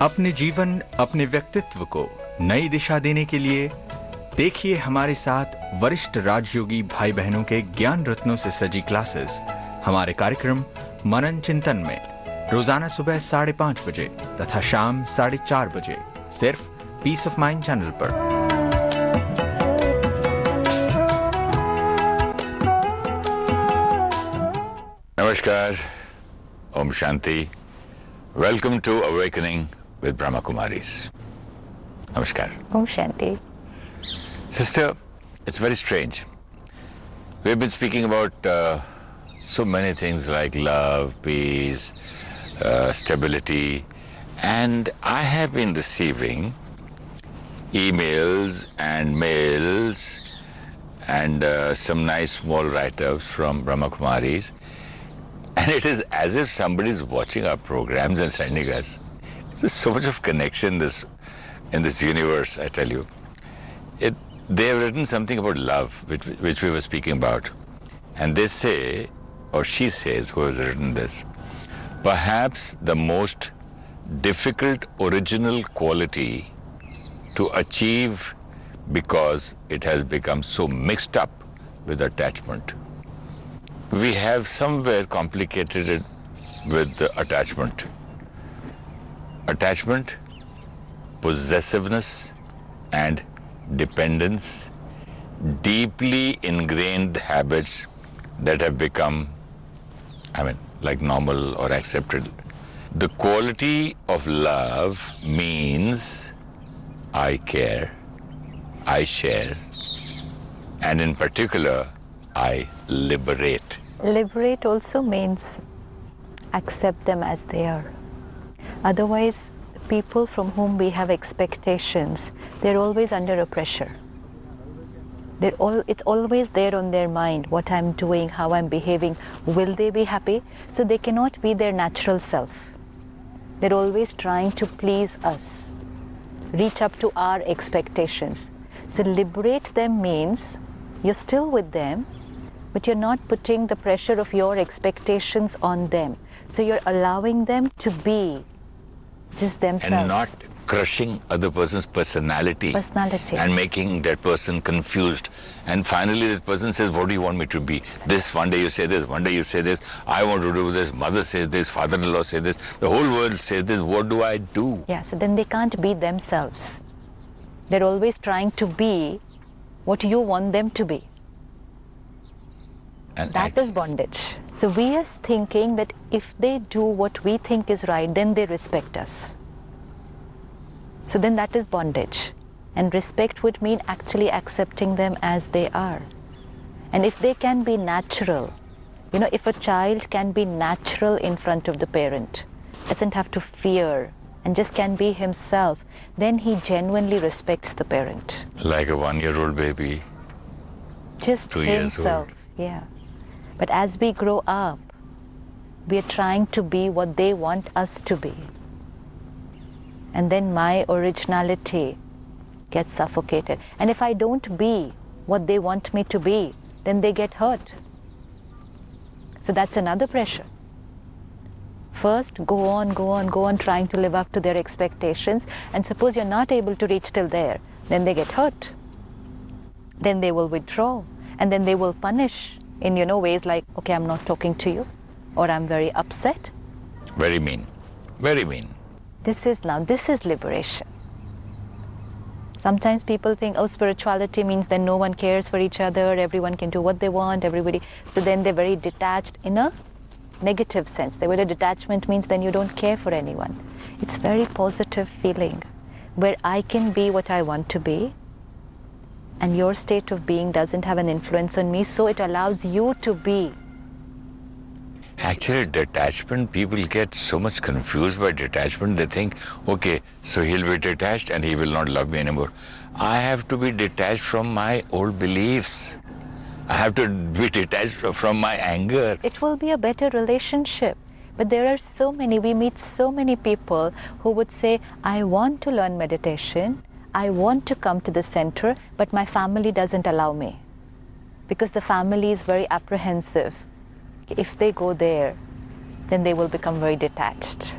अपने जीवन, अपने व्यक्तित्व को नई दिशा देने के लिए देखिए हमारे साथ वरिष्ठ राजयोगी भाई बहनों के ज्ञान रत्नों से सजी क्लासेस हमारे कार्यक्रम मनन चिंतन में रोजाना सुबह 5:30 बजे तथा शाम 4:30 बजे सिर्फ पीस ऑफ माइंड चैनल पर। Namaskar, Om Shanti. Welcome to Awakening with Brahmakumaris. Namaskar. Om Shanti. Sister, it's very strange. We've been speaking about so many things like love, peace, stability, and I have been receiving emails and mails and some nice small write-ups from Brahmakumaris. And it is as if somebody is watching our programs and sending us. There's so much of connection in this universe, I tell you. They have written something about love, which we were speaking about. And they say, or she says, who has written this, perhaps the most difficult original quality to achieve because it has become so mixed up with attachment. We have somewhere complicated it with the attachment. Attachment, possessiveness, and dependence, deeply ingrained habits that have become, like normal or accepted. The quality of love means I care, I share, and in particular, I liberate. Liberate also means accept them as they are. Otherwise, people from whom we have expectations, they're always under a pressure. It's always there on their mind, what I'm doing, how I'm behaving, will they be happy? So they cannot be their natural self. They're always trying to please us, reach up to our expectations. So liberate them means you're still with them, but you're not putting the pressure of your expectations on them. So you're allowing them to be just themselves. And not crushing other person's personality. And making that person confused. And finally that person says, what do you want me to be? This, one day you say this, one day you say this, I want to do this, mother says this, father-in-law says this, the whole world says this, what do I do? Yeah, so then they can't be themselves. They're always trying to be what you want them to be. And that is bondage. So we are thinking that if they do what we think is right, then they respect us. So then that is bondage. And respect would mean actually accepting them as they are. And if they can be natural, if a child can be natural in front of the parent, doesn't have to fear, and just can be himself, then he genuinely respects the parent. Like a 1-year-old baby. Just 2 years himself, old. Yeah. But as we grow up, we are trying to be what they want us to be. And then my originality gets suffocated. And if I don't be what they want me to be, then they get hurt. So that's another pressure. First, go on trying to live up to their expectations. And suppose you're not able to reach till there, then they get hurt. Then they will withdraw. And then they will punish in, ways like, okay, I'm not talking to you, or I'm very upset. Very mean. Very mean. This is liberation. Sometimes people think, spirituality means then no one cares for each other, everyone can do what they want, everybody. So then they're very detached in a negative sense. The word detachment means then you don't care for anyone. It's very positive feeling where I can be what I want to be, and your state of being doesn't have an influence on me, so it allows you to be. Actually, detachment, people get so much confused by detachment. They think, okay, so he'll be detached and he will not love me anymore. I have to be detached from my old beliefs. I have to be detached from my anger. It will be a better relationship. But there are we meet so many people who would say, I want to learn meditation, I want to come to the center, but my family doesn't allow me. Because the family is very apprehensive. If they go there, then they will become very detached.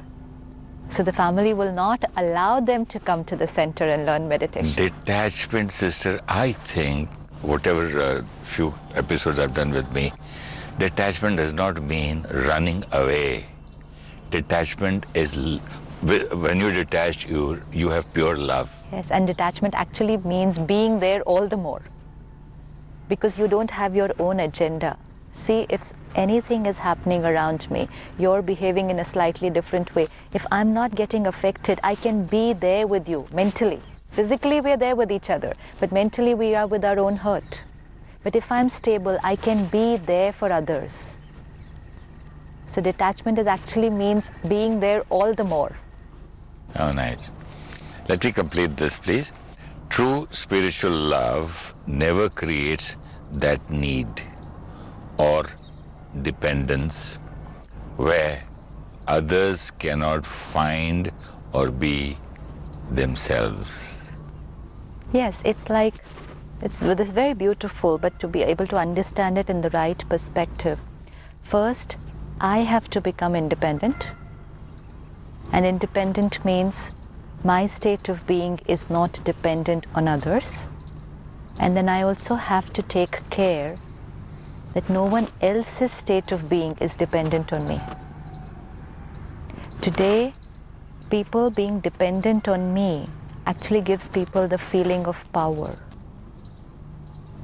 So the family will not allow them to come to the center and learn meditation. Detachment, sister, I think, whatever few episodes I've done with me, detachment does not mean running away. Detachment is, when you're detached, you have pure love. Yes, and detachment actually means being there all the more. Because you don't have your own agenda. See, if anything is happening around me, you're behaving in a slightly different way. If I'm not getting affected, I can be there with you mentally. Physically, we're there with each other, but mentally, we are with our own hurt. But if I'm stable, I can be there for others. So detachment is actually means being there all the more. Oh, nice. Let me complete this, please. True spiritual love never creates that need or dependence where others cannot find or be themselves. Yes, it's very beautiful, but to be able to understand it in the right perspective. First, I have to become independent. And independent means my state of being is not dependent on others. And then I also have to take care that no one else's state of being is dependent on me. Today, people being dependent on me actually gives people the feeling of power.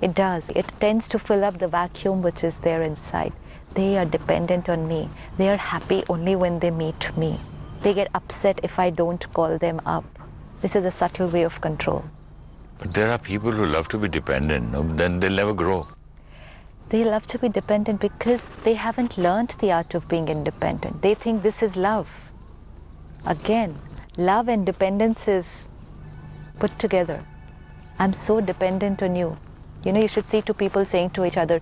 It does. It tends to fill up the vacuum which is there inside. They are dependent on me. They are happy only when they meet me. They get upset if I don't call them up. This is a subtle way of control. But there are people who love to be dependent, no? Then they'll never grow. They love to be dependent because they haven't learned the art of being independent. They think this is love. Again, love and dependence is put together. I'm so dependent on you. You know, you should see two people saying to each other,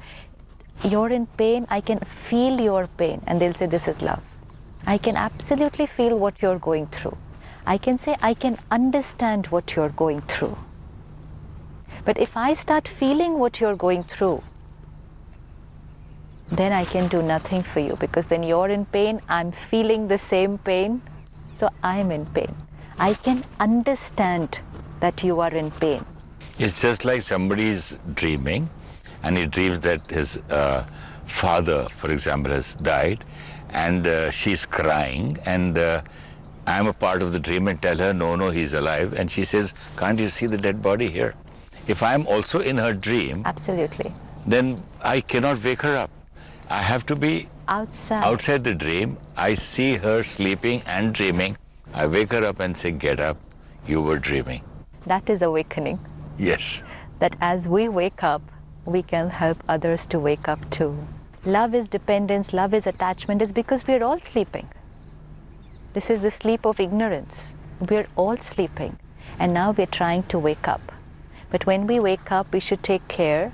you're in pain, I can feel your pain. And they'll say, this is love. I can absolutely feel what you're going through. I can say, I can understand what you're going through. But if I start feeling what you're going through, then I can do nothing for you, because then you're in pain, I'm feeling the same pain, so I'm in pain. I can understand that you are in pain. It's just like somebody's dreaming, and he dreams that his father, for example, has died, and she's crying, and I'm a part of the dream and tell her, no, he's alive. And she says, can't you see the dead body here? If I'm also in her dream, Absolutely. then I cannot wake her up. I have to be outside the dream. I see her sleeping and dreaming. I wake her up and say, get up, you were dreaming. That is awakening. Yes. That as we wake up, we can help others to wake up too. Love is dependence, love is attachment, is because we're all sleeping. This is the sleep of ignorance. We're all sleeping, and now we're trying to wake up. But when we wake up, we should take care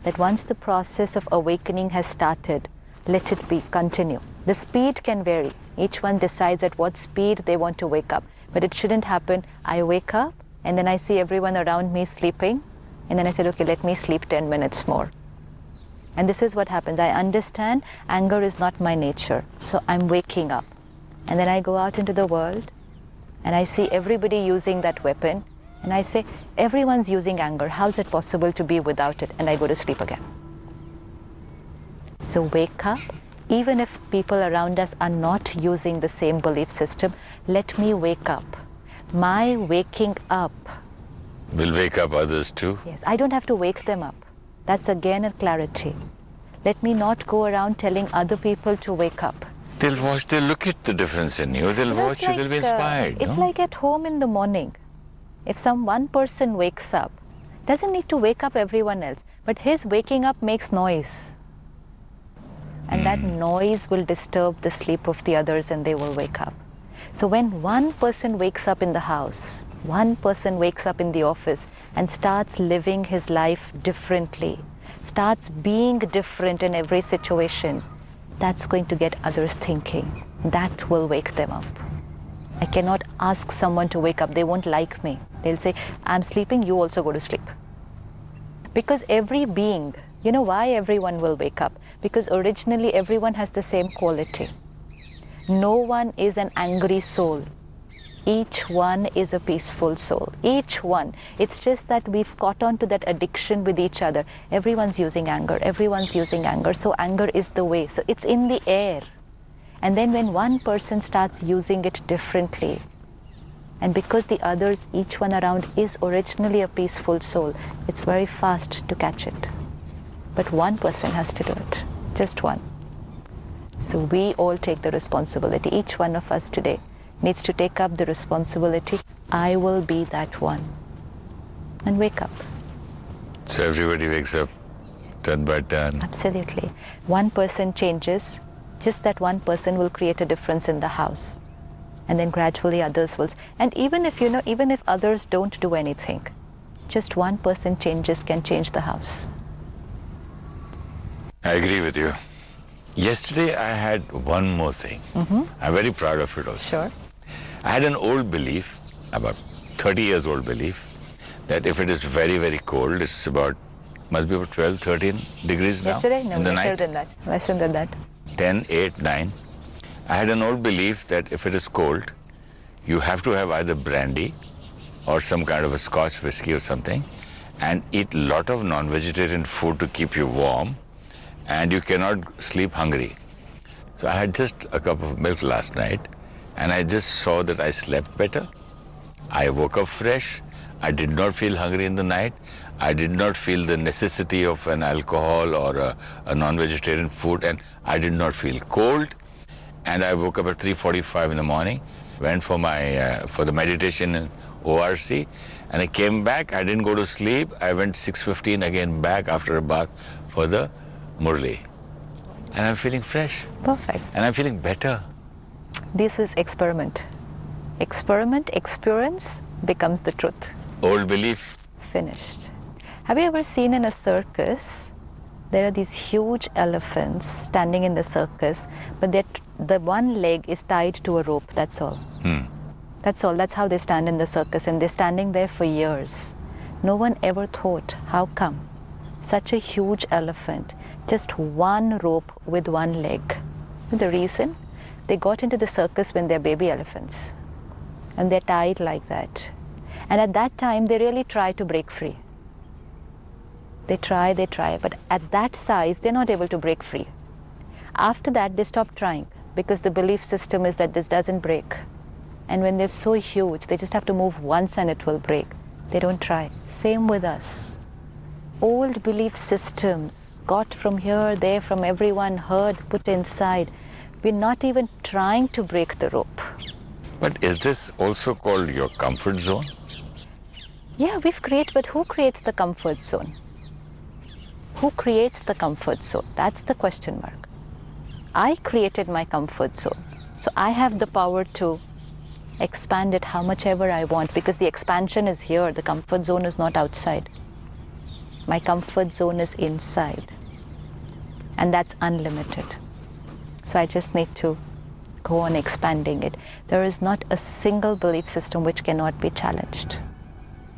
that once the process of awakening has started, let it be, continue. The speed can vary. Each one decides at what speed they want to wake up. But it shouldn't happen, I wake up, and then I see everyone around me sleeping, and then I said, okay, let me sleep 10 minutes more. And this is what happens. I understand anger is not my nature, so I'm waking up. And then I go out into the world, and I see everybody using that weapon, and I say, everyone's using anger. How is it possible to be without it? And I go to sleep again. So wake up. Even if people around us are not using the same belief system, let me wake up. My waking up Will wake up others too. Yes, I don't have to wake them up. That's again a clarity. Let me not go around telling other people to wake up. They'll watch, they'll look at the difference in you, they'll watch you, they'll be inspired. It's no? like at home in the morning. If one person wakes up, doesn't need to wake up everyone else, but his waking up makes noise. And that noise will disturb the sleep of the others and they will wake up. So when one person wakes up in the house, one person wakes up in the office and starts living his life differently, starts being different in every situation, that's going to get others thinking. That will wake them up. I cannot ask someone to wake up. They won't like me. They'll say, I'm sleeping, you also go to sleep. Because every being, you know why everyone will wake up? Because originally everyone has the same quality. No one is an angry soul. Each one is a peaceful soul. Each one. It's just that we've caught on to that addiction with each other. Everyone's using anger. Everyone's using anger. So anger is the way. So it's in the air. And then when one person starts using it differently, and because the others, each one around is originally a peaceful soul, it's very fast to catch it. But one person has to do it. Just one. So we all take the responsibility. Each one of us today needs to take up the responsibility. I will be that one. And wake up. So everybody wakes up turn by turn. Absolutely. One person changes, just that one person will create a difference in the house. And then gradually others will. And even if, even if others don't do anything, just one person changes can change the house. I agree with you. Yesterday I had one more thing. I'm very proud of it also. Sure. I had an old belief, about 30 years old belief, that if it is very, very cold, it's must be about 12, 13 degrees now. Yesterday? No, in the lesser night. than that. Lesser than that. 10, 8, 9. I had an old belief that if it is cold, you have to have either brandy or some kind of a Scotch whiskey or something, and eat a lot of non-vegetarian food to keep you warm, and you cannot sleep hungry. So I had just a cup of milk last night, and I just saw that I slept better. I woke up fresh. I did not feel hungry in the night. I did not feel the necessity of an alcohol or a non-vegetarian food, and I did not feel cold. And I woke up at 3:45 in the morning, went for the meditation in ORC, and I came back. I didn't go to sleep. I went 6:15 again back after a bath for the Murli. And I'm feeling fresh. Perfect. And I'm feeling better. This is experiment. Experiment, experience becomes the truth. Old belief. Finished. Have you ever seen in a circus, there are these huge elephants standing in the circus, but the one leg is tied to a rope, that's all. That's all. That's how they stand in the circus, and they're standing there for years. No one ever thought, how come such a huge elephant, just one rope with one leg? The reason? They got into the circus when they're baby elephants, and they're tied like that. And at that time, they really try to break free. They try, but at that size, they're not able to break free. After that, they stop trying, because the belief system is that this doesn't break. And when they're so huge, they just have to move once and it will break. They don't try. Same with us. Old belief systems got from here, there, from everyone, heard, put inside. We're not even trying to break the rope. But is this also called your comfort zone? Yeah, but who creates the comfort zone? Who creates the comfort zone? That's the question mark. I created my comfort zone. So I have the power to expand it how much ever I want, because the expansion is here. The comfort zone is not outside. My comfort zone is inside. And that's unlimited. So I just need to go on expanding it. There is not a single belief system which cannot be challenged.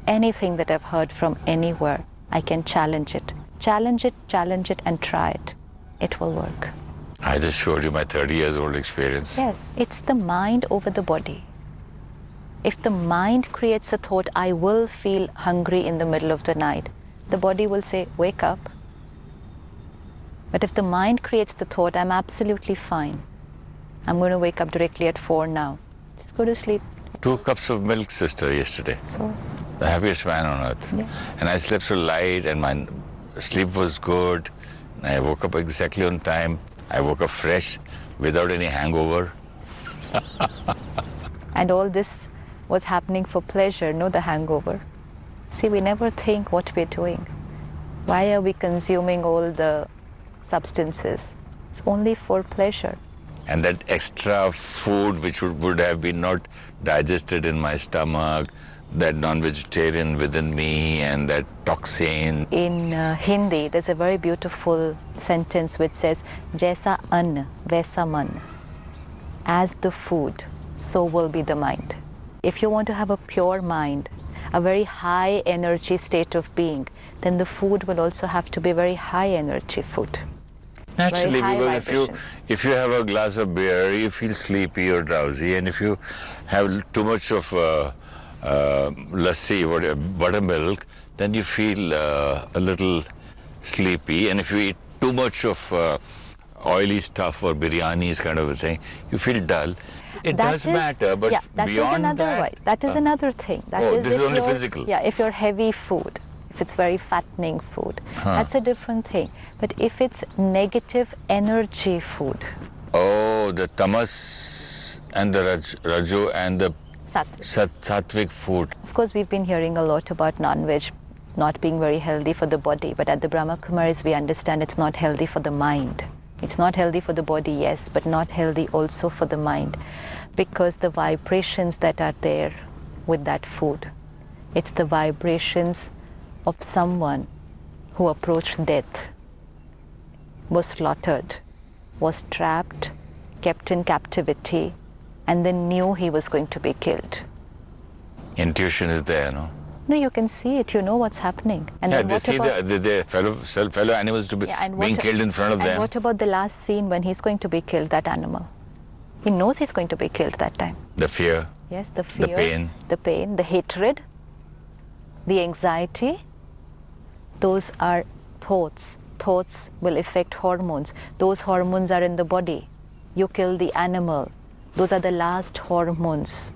Anything that I've heard from anywhere, I can challenge it. Challenge it, and try it. It will work. I just showed you my 30 years old experience. Yes, it's the mind over the body. If the mind creates a thought, I will feel hungry in the middle of the night, the body will say, wake up. But if the mind creates the thought, I'm absolutely fine. I'm going to wake up directly at 4 now. Just go to sleep. 2 cups of milk, sister, yesterday. So, The happiest man on earth. Yeah. And I slept so light, and my sleep was good. I woke up exactly on time. I woke up fresh, without any hangover. and all this was happening for pleasure, no the hangover. See, we never think what we're doing. Why are we consuming all the substances? It's only for pleasure. And that extra food which would have been not digested in my stomach, that non-vegetarian within me, and that toxin. In Hindi, there's a very beautiful sentence which says, Jaisa ann, vaisa man. As the food, so will be the mind. If you want to have a pure mind, a very high energy state of being, then the food will also have to be very high energy food. Naturally, high because vibrations. if you have a glass of beer, you feel sleepy or drowsy, and if you have too much of lassi, buttermilk, then you feel a little sleepy, and if you eat too much of oily stuff or biryanis kind of a thing, you feel dull. It That does is- matter, but yeah, that is beyond another that, way. That is another thing. That oh, is this is if only you're- physical. Yeah, if you're heavy food, if it's very fattening food, that's a different thing. But if it's negative energy food, oh, the tamas and the rajo and the sattvic. sattvic food. Of course, we've been hearing a lot about non-veg not being very healthy for the body, but at the Brahmakumaris, we understand it's not healthy for the mind. It's not healthy for the body, yes, but not healthy also for the mind, because the vibrations that are there with that food, it's the vibrations of someone who approached death, was slaughtered, was trapped, kept in captivity, and then knew he was going to be killed. Intuition is there, no? No, you can see it. You know what's happening. And Yeah, then they what see about, the fellow animals to be Yeah, and being what- killed in front of and them. what about the last scene when he's going to be killed, that animal? He knows he's going to be killed that time. The fear. Yes, the fear, The pain. the hatred, the anxiety, those are thoughts. Thoughts will affect hormones. Those hormones are in the body. You kill the animal. Those are the last hormones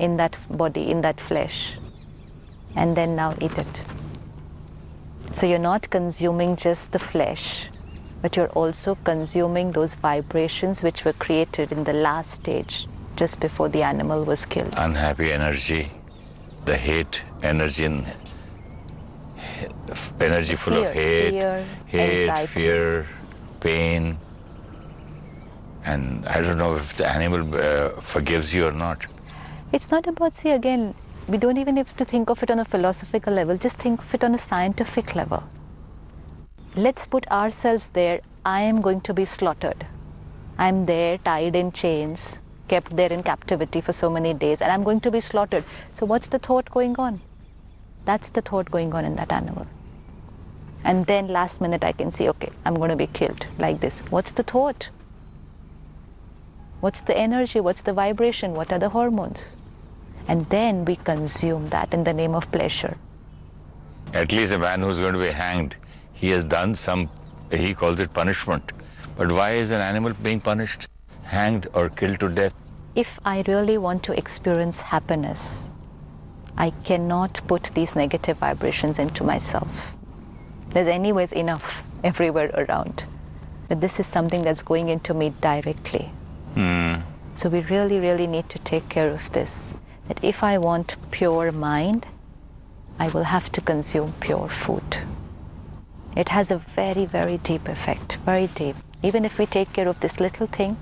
in that body, in that flesh. And then now eat it. So you're not consuming just the flesh, but you're also consuming those vibrations which were created in the last stage, just before the animal was killed. Unhappy energy, the hate energy, energy full of Fear, anxiety. fear, pain. And I don't know if the animal forgives you or not. It's not about, see, again, we don't even have to think of it on a philosophical level, just think of it on a scientific level. Let's put ourselves there. I am going to be slaughtered. I'm there, tied in chains, kept there in captivity for so many days, and I'm going to be slaughtered. So what's the thought going on? That's the thought going on in that animal. And then last minute I can see, okay, I'm going to be killed like this. What's the thought? What's the energy? What's the vibration? What are the hormones? And then we consume that in the name of pleasure. At least a man who's going to be hanged, he has done some, he calls it punishment. But why is an animal being punished, hanged or killed to death? If I really want to experience happiness, I cannot put these negative vibrations into myself. There's anyways enough everywhere around. But this is something that's going into me directly. So we really, really need to take care of this. That if I want pure mind, I will have to consume pure food. It has a very, very deep effect, very deep. Even if we take care of this little thing,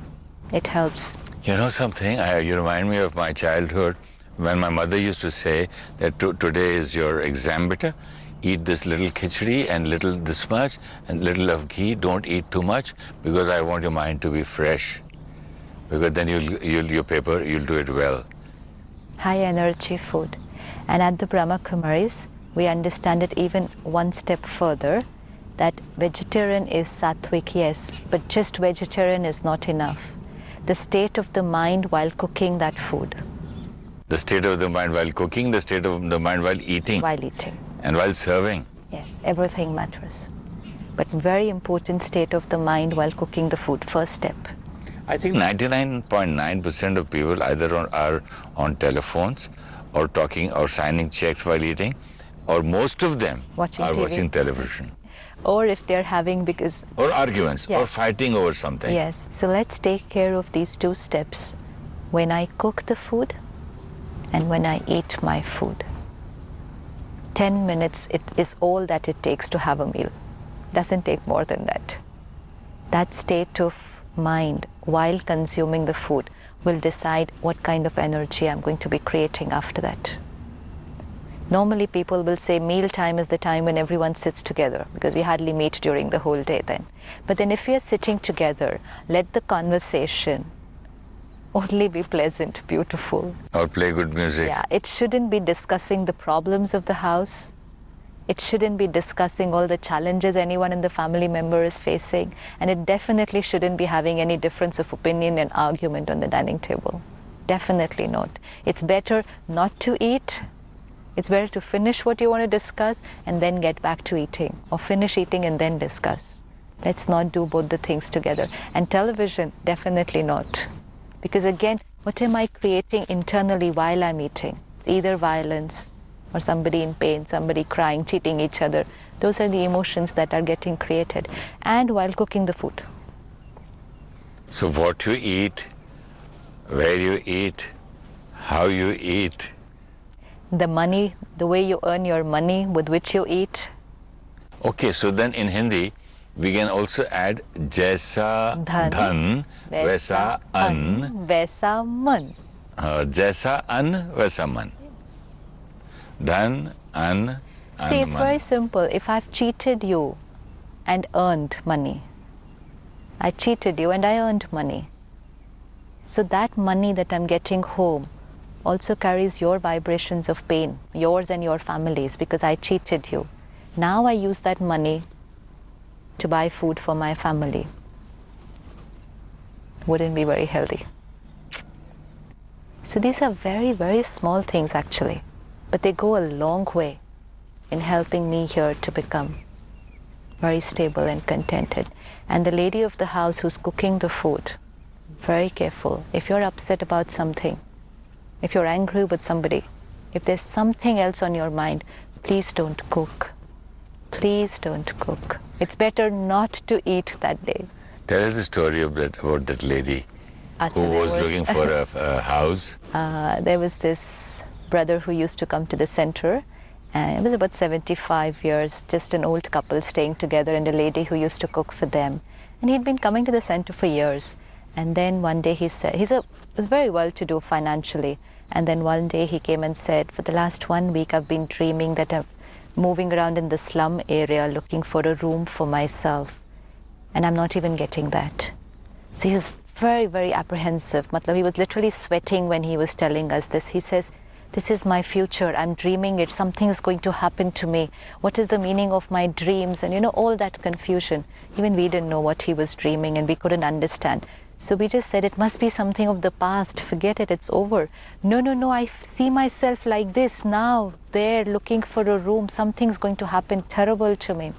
it helps. You know something, you remind me of my childhood when my mother used to say that today is your exam beta, eat this little khichdi and little this much and little of ghee, don't eat too much because I want your mind to be fresh. Because then your paper, you'll do it well. High energy food. And at the Brahmakumaris, we understand it even one step further, that vegetarian is sattvic, yes, but just vegetarian is not enough. The state of the mind while cooking that food. The state of the mind while cooking, the state of the mind while eating. While eating. And while serving. Yes, everything matters. But very important state of the mind while cooking the food, first step. I think 99.9% of people either are on telephones or talking or signing checks while eating, or most of them Watching are TV. watching television. Or if they're having, because... Or arguments, or Yes. fighting over something. Yes, so let's take care of these two steps. When I cook the food and when I eat my food. 10 minutes, it is all that it takes to have a meal. Doesn't take more than that. That state of mind while consuming the food will decide what kind of energy I'm going to be creating after that. Normally people will say meal time is the time when everyone sits together because we hardly meet during the whole day then. But then if we are sitting together, let the conversation only be pleasant, beautiful. Or play good music. Yeah, it shouldn't be discussing the problems of the house. It shouldn't be discussing all the challenges anyone in the family member is facing, and it definitely shouldn't be having any difference of opinion and argument on the dining table. Definitely not. It's better not to eat. It's better to finish what you want to discuss and then get back to eating, or finish eating and then discuss. Let's not do both the things together. And television, definitely not. Because again, what am I creating internally while I'm eating? Either violence, or somebody in pain, somebody crying, cheating each other. Those are the emotions that are getting created. And while cooking the food. So what you eat, where you eat, how you eat. The money, the way you earn your money with which you eat. Okay, so then in Hindi, we can also add Jaisa dhan, Vaisa an. Vaisa man. Jaisa an, Vaisa man. Dhan, an, See, it's very simple. If I've cheated you and earned money, I cheated you and I earned money. So that money that I'm getting home also carries your vibrations of pain, yours and your family's, because I cheated you. Now I use that money to buy food for my family. Wouldn't be very healthy. So these are very, very small things actually, but they go a long way in helping me here to become very stable and contented. And the lady of the house who's cooking the food, very careful. If you're upset about something, if you're angry with somebody, if there's something else on your mind, please don't cook. Please don't cook. It's better not to eat that day. Tell us the story about that lady who was looking for a house. There was this brother who used to come to the center, and it was about 75 years, just an old couple staying together, and a lady who used to cook for them. And he'd been coming to the center for years. And then one day he said, was very well-to-do financially. And then one day he came and said, for the last 1 week I've been dreaming that I'm moving around in the slum area looking for a room for myself. And I'm not even getting that. So he was very, very apprehensive. He was literally sweating when he was telling us this. He says, this is my future. I'm dreaming it. Something is going to happen to me. What is the meaning of my dreams? And all that confusion. Even we didn't know what he was dreaming and we couldn't understand. So we just said, it must be something of the past. Forget it, it's over. No, I see myself like this now, there, looking for a room. Something's going to happen terrible to me.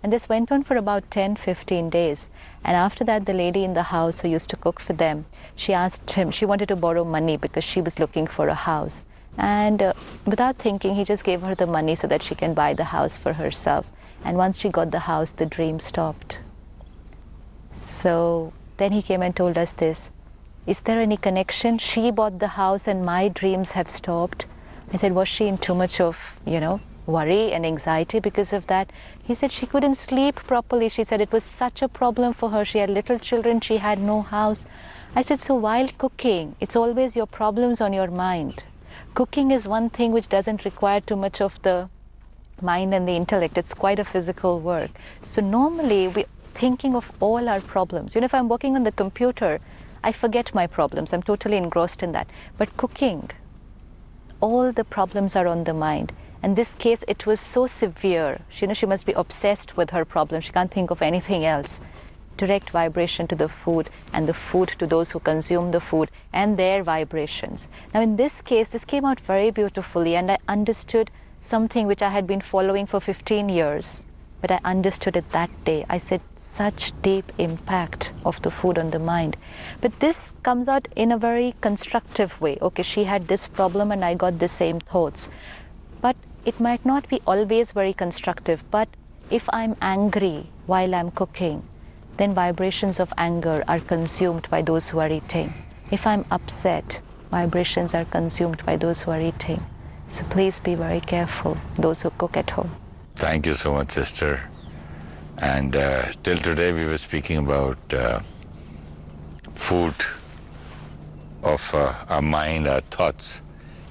And this went on for about 10-15 days. And after that, the lady in the house who used to cook for them, she asked him, she wanted to borrow money because she was looking for a house. And without thinking, he just gave her the money so that she can buy the house for herself. And once she got the house, the dream stopped. So then he came and told us this. Is there any connection? She bought the house and my dreams have stopped. I said, was she in too much of, worry and anxiety because of that? He said she couldn't sleep properly. She said it was such a problem for her. She had little children. She had no house. I said, so while cooking, it's always your problems on your mind. Cooking is one thing which doesn't require too much of the mind and the intellect. It's quite a physical work. So normally we thinking of all our problems. If I'm working on the computer, I forget my problems. I'm totally engrossed in that. But cooking, all the problems are on the mind. In this case, it was so severe. She must be obsessed with her problem. She can't think of anything else. Direct vibration to the food, and the food to those who consume the food, and their vibrations. Now in this case, this came out very beautifully, and I understood something which I had been following for 15 years. But I understood it that day. I said, such deep impact of the food on the mind. But this comes out in a very constructive way. Okay, she had this problem and I got the same thoughts. But it might not be always very constructive. But if I'm angry while I'm cooking, then vibrations of anger are consumed by those who are eating. If I'm upset, vibrations are consumed by those who are eating. So please be very careful, those who cook at home. Thank you so much, sister. And till today we were speaking about food of our mind, our thoughts.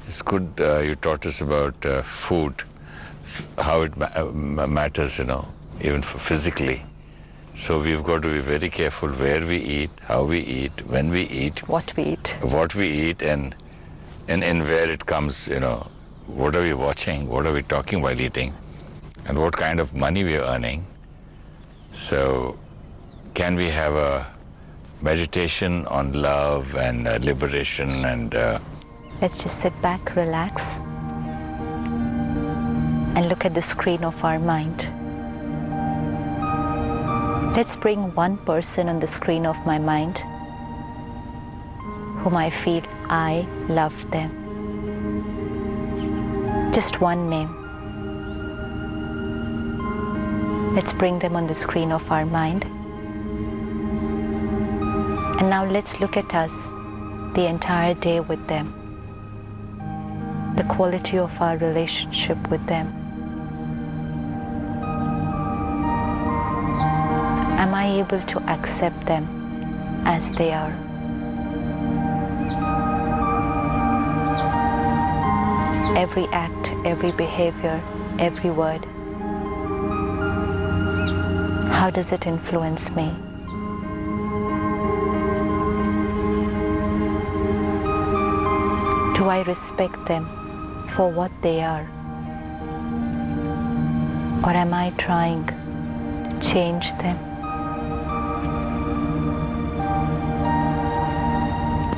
It's good you taught us about food, how it matters, even for physically. So we've got to be very careful where we eat, how we eat, when we eat. What we eat. What we eat and where it comes, what are we watching, what are we talking while eating. and what kind of money we are earning. So can we have a meditation on love and liberation and... Let's just sit back, relax, and look at the screen of our mind. Let's bring one person on the screen of my mind whom I feel I love them. Just one name. Let's bring them on the screen of our mind. And now let's look at us the entire day with them. The quality of our relationship with them. Am I able to accept them as they are? Every act, every behavior, every word. How does it influence me? Do I respect them for what they are? Or am I trying to change them?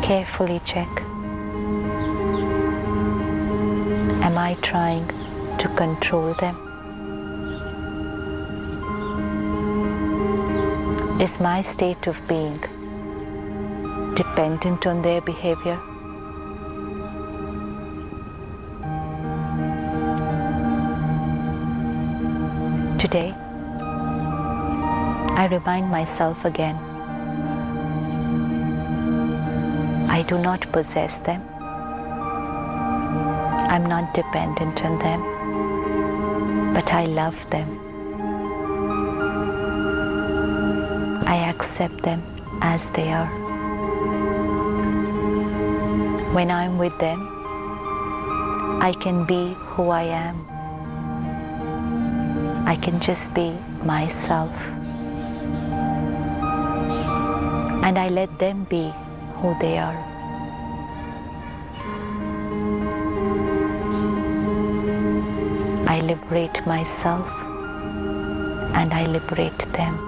Carefully check. Am I trying to control them? Is my state of being dependent on their behavior? Today, I remind myself again, I do not possess them. I'm not dependent on them, but I love them. I accept them as they are. When I'm with them, I can be who I am. I can just be myself. And I let them be who they are. I liberate myself and I liberate them.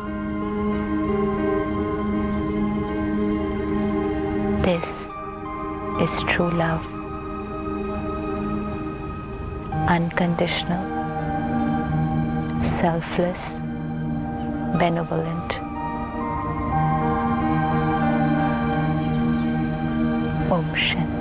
This is true love. Unconditional, selfless, benevolent. Om Shanti.